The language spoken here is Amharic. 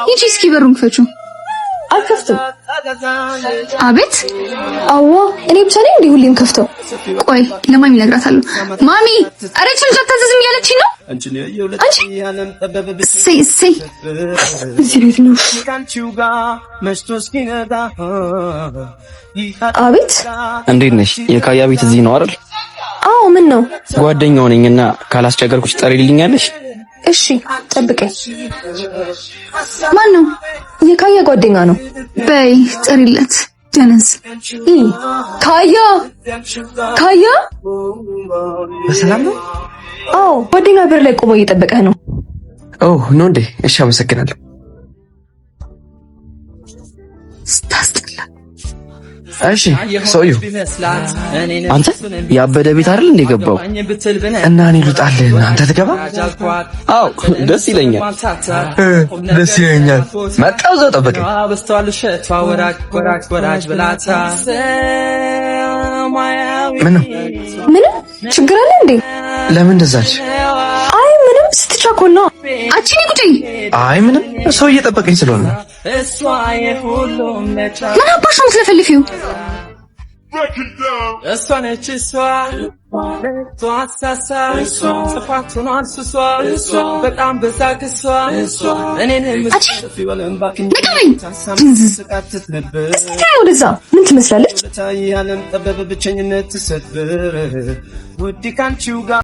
ይቺ እስኪ በሩን ክፈችው። አልከፍትም። አቤት። አዎ እኔ ብቻ ነኝ እንዴ ሁሌም ከፍተው? ቆይ ለማሚ እነግራታለሁ። ማሚ ኧረ ይቺ ልጅ አታዘዝም እያለችኝ ነው። አንቺ እሰይ እዚህ ቤት ነው። አቤት እንዴት ነሽ? የካያ ቤት እዚህ ነው አይደል? አዎ ምን ነው? ጓደኛው ነኝና ካላስቸገርኩሽ ትጠሪልኛለሽ? እሺ ጠብቀኝ። ማን ነው? የካያ ጓደኛ ነው። በይ ጥሪለት። ጀነስ ካያ በሰላም ነው? አዎ ጓደኛ በር ላይ ቆሞ እየጠበቀህ ነው። ኦ ነው እንዴ? እሺ አመሰግናለሁ። ስታስጠላ። እሺ ሰውዬው አንተ ያበደ ቤት አይደል እንደ ገባው እና እኔ ልውጣልህ አንተ ትገባ? አዎ ደስ ይለኛል። መጣው ዘው ጠበቀኝ። ምንም ችግር አለ እንዴ? ለምን እንደዛች? አይ ምንም ስትቻኮል ነው። አቺኒ ቁጪ። አይ ምንም ሰው እየጠበቀኝ ስለሆነ። ምን አባሽ ነው የምትለፈልፊው? በጣም በዛክሷ ወደዛ ምን ትመስላለች?